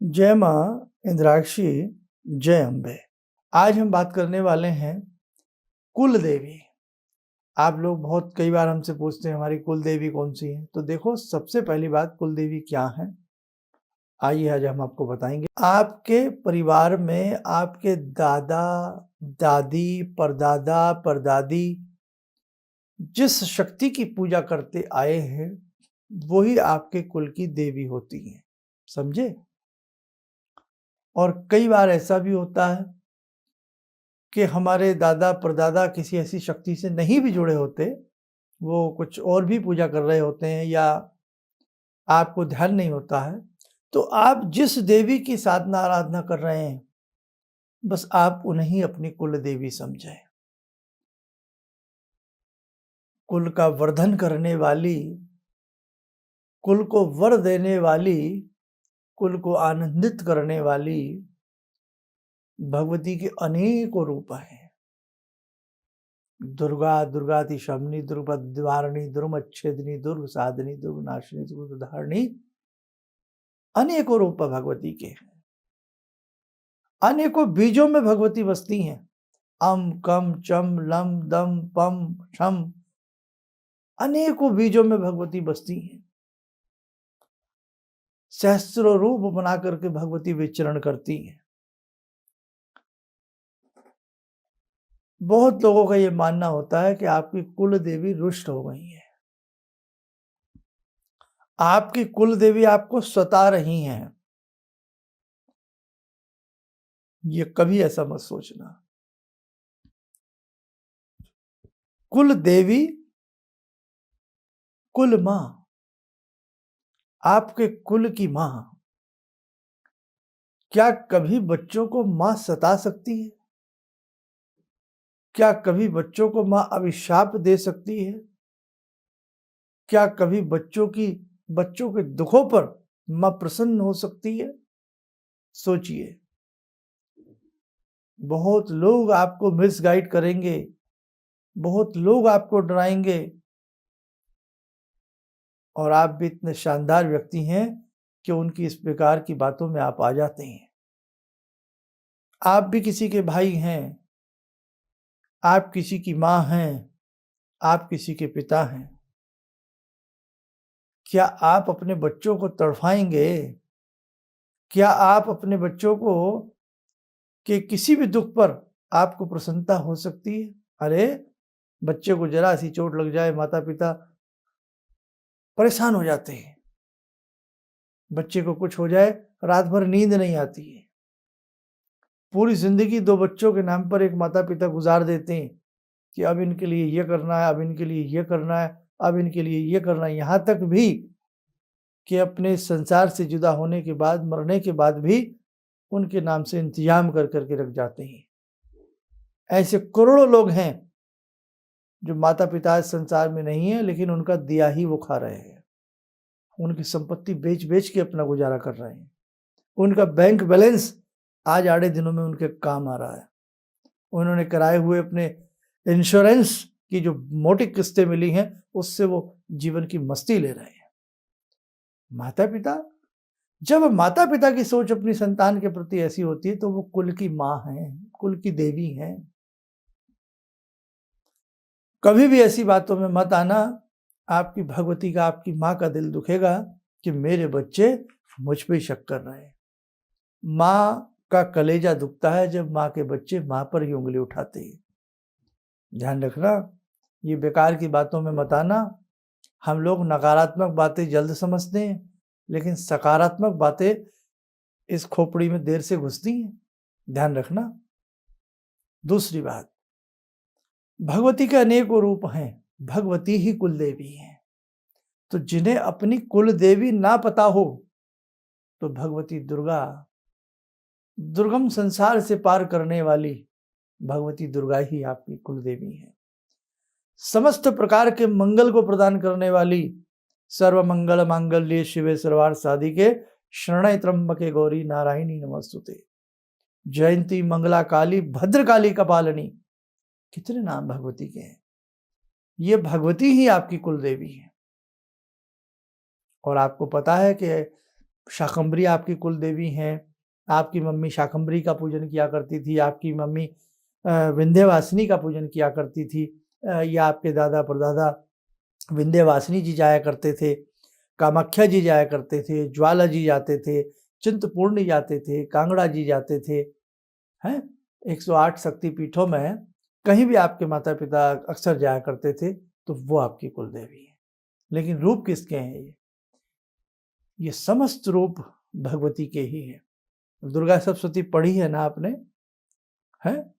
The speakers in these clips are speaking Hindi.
जय माँ इंद्राक्षी, जय अम्बे। आज हम बात करने वाले हैं कुल देवी। आप लोग बहुत कई बार हमसे पूछते हैं हमारी कुल देवी कौन सी है। तो देखो, सबसे पहली बात, कुल देवी क्या है आइए आज हम आपको बताएंगे। आपके परिवार में आपके दादा दादी परदादा परदादी जिस शक्ति की पूजा करते आए हैं वही आपके कुल की देवी होती हैं, समझे। और कई बार ऐसा भी होता है कि हमारे दादा परदादा किसी ऐसी शक्ति से नहीं भी जुड़े होते, वो कुछ और भी पूजा कर रहे होते हैं या आपको ध्यान नहीं होता है, तो आप जिस देवी की साधना आराधना कर रहे हैं बस आप उन्हें अपनी कुल देवी समझें। कुल का वर्धन करने वाली, कुल को वर देने वाली, कुल को आनंदित करने वाली भगवती के अनेकों रूप हैं। दुर्गा, दुर्गाति शमनी, दुर्गद्वारिणी, दुर्गच्छेदिनी, दुर्ग साधिनी, दुर्ग नाशिनी, दुर्ग धारिणी, अनेकों रूप भगवती के हैं। अनेकों बीजों में भगवती बसती हैं। अम कम चम लम दम पम शम, अनेकों बीजों में भगवती बसती हैं। सहस्त्रों रूप बना करके भगवती विचरण करती हैं। बहुत लोगों का ये मानना होता है कि आपकी कुल देवी रुष्ट हो गई है, आपकी कुल देवी आपको सता रही हैं। ये कभी ऐसा मत सोचना। कुल देवी, कुल मां, आपके कुल की मां, क्या कभी बच्चों को मां सता सकती है? क्या कभी बच्चों को मां अभिशाप दे सकती है? क्या कभी बच्चों के दुखों पर मां प्रसन्न हो सकती है? सोचिए। बहुत लोग आपको मिसगाइड करेंगे, बहुत लोग आपको डराएंगे, और आप भी इतने शानदार व्यक्ति हैं कि उनकी इस प्रकार की बातों में आप आ जाते हैं। आप भी किसी के भाई हैं, आप किसी की मां हैं, आप किसी के पिता हैं। क्या आप अपने बच्चों को तड़फाएंगे? क्या आप अपने बच्चों को कि किसी भी दुख पर आपको प्रसन्नता हो सकती है? अरे, बच्चे को जरा सी चोट लग जाए, माता पिता परेशान हो जाते हैं। बच्चे को कुछ हो जाए, रात भर नींद नहीं आती है। पूरी जिंदगी दो बच्चों के नाम पर एक माता पिता गुजार देते हैं कि अब इनके लिए ये करना है, अब इनके लिए ये करना है, अब इनके लिए ये करना है। यहाँ तक भी कि अपने संसार से जुदा होने के बाद, मरने के बाद भी उनके नाम से इंतजाम कर करके रख जाते हैं। ऐसे करोड़ों लोग हैं जो माता पिता इस संसार में नहीं है, लेकिन उनका दिया ही वो खा रहे हैं। उनकी संपत्ति बेच बेच के अपना गुजारा कर रहे हैं। उनका बैंक बैलेंस आज आड़े दिनों में उनके काम आ रहा है। उन्होंने कराए हुए अपने इंश्योरेंस की जो मोटी किस्तें मिली हैं, उससे वो जीवन की मस्ती ले रहे हैं। माता पिता, जब माता पिता की सोच अपनी संतान के प्रति ऐसी होती है तो वो कुल की मां हैं, कुल की देवी हैं। कभी भी ऐसी बातों में मत आना। आपकी भगवती का, आपकी मां का दिल दुखेगा कि मेरे बच्चे मुझ पे शक कर रहे हैं। मां का कलेजा दुखता है जब मां के बच्चे मां पर ही उंगली उठाते हैं। ध्यान रखना, ये बेकार की बातों में मत आना। हम लोग नकारात्मक बातें जल्द समझते हैं, लेकिन सकारात्मक बातें इस खोपड़ी में देर से घुसती हैं। ध्यान रखना। दूसरी बात, भगवती के अनेकों रूप हैं, भगवती ही कुल देवी हैं। तो जिन्हें अपनी कुल देवी ना पता हो तो भगवती दुर्गा, दुर्गम संसार से पार करने वाली भगवती दुर्गा ही आपकी कुल देवी है। समस्त प्रकार के मंगल को प्रदान करने वाली सर्व मंगल मांगल्ये शिवे सर्वार्थ साधिके शरण्य त्र्यंबके गौरी नारायणी नमस्तुते। जयंती मंगला काली भद्रकाली कपालिनी, कितने नाम भगवती के हैं। ये भगवती ही आपकी कुल देवी है। और आपको पता है कि शाकंभरी आपकी कुल देवी हैं, आपकी मम्मी शाकंभरी का पूजन किया करती थी, आपकी मम्मी विंध्यवासिनी का पूजन किया करती थी, या आपके दादा परदादा विंध्यवासिनी जी जाया करते थे, कामाख्या जी जाया करते थे, ज्वाला जी जाते थे, चिंतपूर्णी जाते थे, कांगड़ा जी जाते थे, हैं 108 शक्तिपीठों में कहीं भी आपके माता पिता अक्सर जाया करते थे, तो वो आपकी कुल देवी है। लेकिन रूप किसके हैं ये समस्त रूप भगवती के ही है। दुर्गा सप्तशती पढ़ी है ना आपने, है?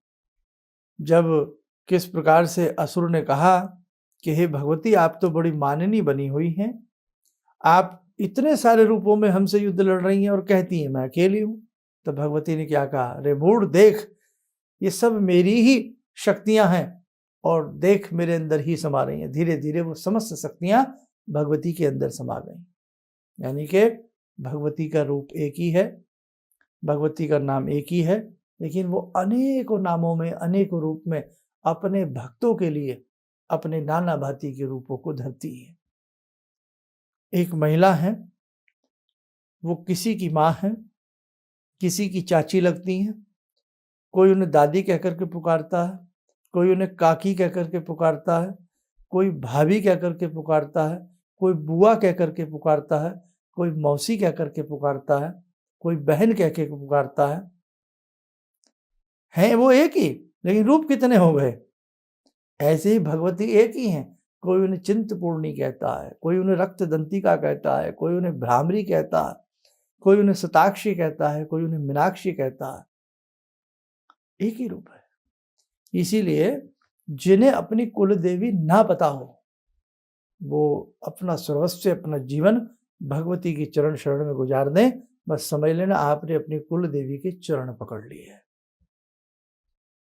जब किस प्रकार से असुर ने कहा कि हे भगवती, आप तो बड़ी माननी बनी हुई हैं, आप इतने सारे रूपों में हमसे युद्ध लड़ रही हैं और कहती हैं मैं अकेली हूं। तो भगवती ने क्या कहा, रे मूढ़ देख, ये सब मेरी ही शक्तियां हैं और देख मेरे अंदर ही समा रही हैं। धीरे धीरे वो समस्त शक्तियां भगवती के अंदर समा गई। यानी कि भगवती का रूप एक ही है, भगवती का नाम एक ही है, लेकिन वो अनेकों नामों में, अनेकों रूप में अपने भक्तों के लिए अपने नाना भांति के रूपों को धरती है। एक महिला है, वो किसी की माँ है, किसी की चाची लगती हैं, कोई उन्हें दादी कहकर के पुकारता है, कोई उन्हें काकी कहकर के पुकारता है, कोई भाभी कहकर के पुकारता है, कोई बुआ कहकर के पुकारता है, कोई मौसी कहकर के पुकारता है, कोई बहन कह के पुकारता है वो एक ही, लेकिन रूप कितने हो गए। ऐसे ही भगवती एक ही हैं। कोई उन्हें चिंतपूर्णी कहता है, कोई उन्हें रक्तदंतिका कहता है, कोई उन्हें भ्रामरी कहता है, कोई उन्हें शताक्षी कहता है, कोई उन्हें मीनाक्षी कहता है। एक ही रूप है। इसीलिए जिन्हें अपनी कुल देवी ना पता हो, वो अपना सर्वस्व, अपना जीवन भगवती की चरण शरण में गुजार दें। बस समझ लेना आपने अपनी कुल देवी के चरण पकड़ लिए है।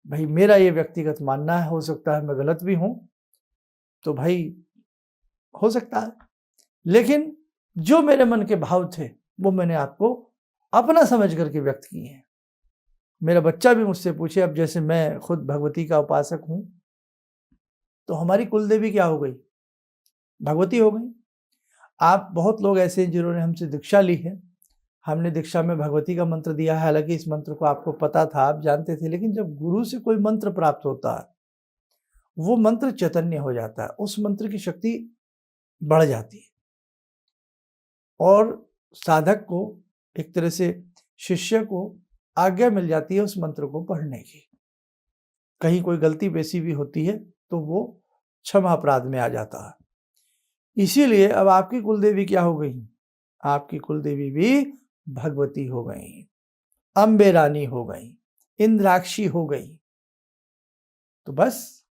भाई मेरा ये व्यक्तिगत मानना है, हो सकता है मैं गलत भी हूं, तो भाई हो सकता है, लेकिन जो मेरे मन के भाव थे वो मैंने आपको अपना समझ करके व्यक्त किए हैं। मेरा बच्चा भी मुझसे पूछे, अब जैसे मैं खुद भगवती का उपासक हूं, तो हमारी कुल देवी क्या हो गई, भगवती हो गई। आप बहुत लोग ऐसे हैं जिन्होंने हमसे दीक्षा ली है, हमने दीक्षा में भगवती का मंत्र दिया है। हालांकि इस मंत्र को आपको पता था, आप जानते थे, लेकिन जब गुरु से कोई मंत्र प्राप्त होता है, वो मंत्र चैतन्य हो जाता है, उस मंत्र की शक्ति बढ़ जाती है और साधक को, एक तरह से शिष्य को आज्ञा मिल जाती है उस मंत्र को पढ़ने की। कहीं कोई गलती बेसी भी होती है तो वो क्षमा अपराध में आ जाता है। इसीलिए अब आपकी कुलदेवी क्या हो गई, आपकी कुलदेवी भी भगवती हो गई, अम्बे रानी हो गई, इंद्राक्षी हो गई। तो बस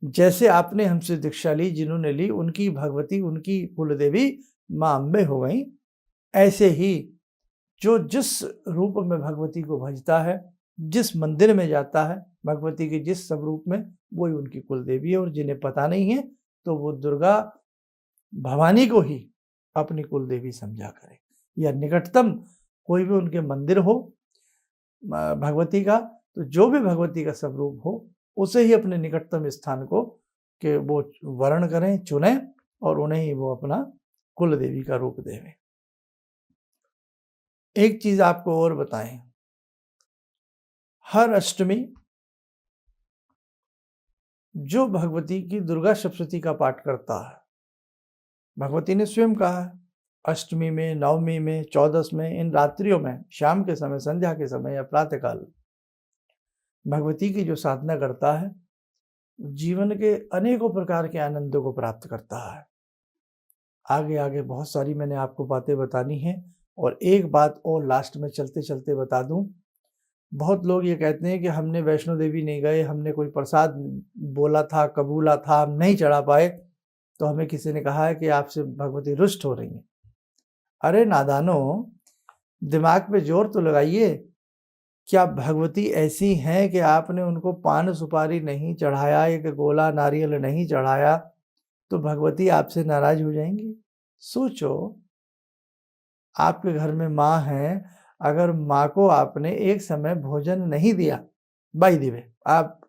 जैसे आपने हमसे दीक्षा ली, जिन्होंने ली उनकी भगवती, उनकी कुलदेवी माँ अम्बे हो गई, ऐसे ही जो जिस रूप में भगवती को भजता है, जिस मंदिर में जाता है भगवती के जिस स्वरूप में, वही उनकी कुलदेवी है। और जिन्हें पता नहीं है तो वो दुर्गा भवानी को ही अपनी कुलदेवी समझा करे, या निकटतम कोई भी उनके मंदिर हो भगवती का, तो जो भी भगवती का स्वरूप हो उसे ही अपने निकटतम स्थान को कि वो वर्ण करें, चुने और उन्हें ही वो अपना कुल देवी का रूप देवे। एक चीज आपको और बताएं, हर अष्टमी जो भगवती की दुर्गा सप्तशती का पाठ करता है, भगवती ने स्वयं कहा है, अष्टमी में, नवमी में, 14 में, इन रात्रियों में, शाम के समय, संध्या के समय या प्रातःकाल भगवती की जो साधना करता है, जीवन के अनेकों प्रकार के आनंदों को प्राप्त करता है। आगे आगे बहुत सारी मैंने आपको बातें बतानी है। और एक बात और लास्ट में चलते चलते बता दूं, बहुत लोग ये कहते हैं कि हमने वैष्णो देवी नहीं गए, हमने कोई प्रसाद बोला था, कबूला था, हम नहीं चढ़ा पाए, तो हमें किसी ने कहा है कि आपसे भगवती रुष्ट हो रही हैं। अरे नादानो, दिमाग पे जोर तो लगाइए। क्या भगवती ऐसी हैं कि आपने उनको पान सुपारी नहीं चढ़ाया, एक गोला नारियल नहीं चढ़ाया तो भगवती आपसे नाराज हो जाएंगी? सोचो, आपके घर में माँ है, अगर माँ को आपने एक समय भोजन नहीं दिया, बाई द वे आप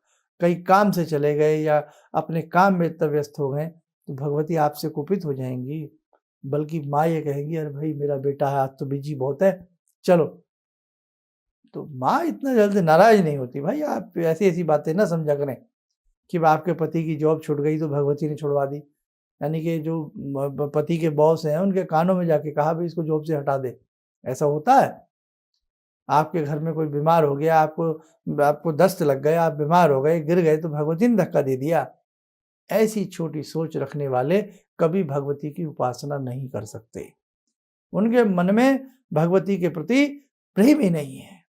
कहीं काम से चले गए या अपने काम में इतना व्यस्त हो गए, तो भगवती आपसे कुपित हो जाएंगी। बल्कि माँ ये कहेगी, अरे भाई मेरा बेटा है, आज तो बिजी बहुत है, चलो। तो माँ इतना जल्दी नाराज नहीं होती। भाई आप ऐसी ऐसी बातें ना समझा करें कि आपके पति की जॉब छूट गई तो भगवती ने छुड़वा दी। यानी कि जो पति के बॉस हैं उनके कानों में जाके कहा भाई इसको जॉब से हटा दे। ऐसा होता है? आपके घर में कोई बीमार हो गया, आपको दस्त लग गया, आप बीमार हो गए, गिर गए तो भगवती ने धक्का दे दिया। ऐसी छोटी सोच रखने वाले कभी भगवती की उपासना नहीं कर सकते। उनके मन में भगवती के प्रति प्रेम ही नहीं है,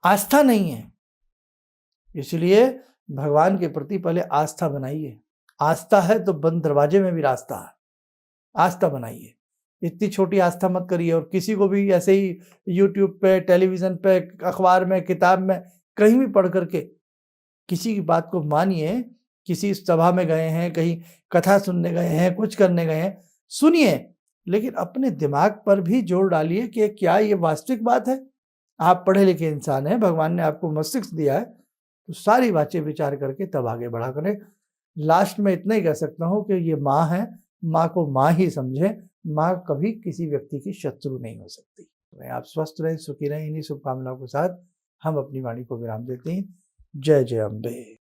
आस्था नहीं है। इसलिए भगवान के प्रति पहले आस्था बनाइए। आस्था है तो बंद दरवाजे में भी रास्ता है। आस्था बनाइए। इतनी छोटी आस्था मत करिए और किसी को भी ऐसे ही यूट्यूब पे, टेलीविज़न पे, अखबार में, किताब में कहीं भी पढ़ करके किसी की बात को मानिए। किसी सभा में गए हैं, कहीं कथा सुनने गए हैं, कुछ करने गए हैं, सुनिए, लेकिन अपने दिमाग पर भी जोर डालिए कि क्या ये वास्तविक बात है? आप पढ़े लिखे इंसान हैं, भगवान ने आपको मस्तिष्क दिया है, तो सारी बातें विचार करके तब आगे बढ़ा करें। लास्ट में इतना ही कह सकता हूँ कि ये माँ है, माँ को माँ ही समझें। माँ कभी किसी व्यक्ति की शत्रु नहीं हो सकती। आप स्वस्थ रहें, सुखी रहें। इन्हीं शुभकामनाओं के साथ हम अपनी वाणी को विराम देते हैं। जय जय अम्बे।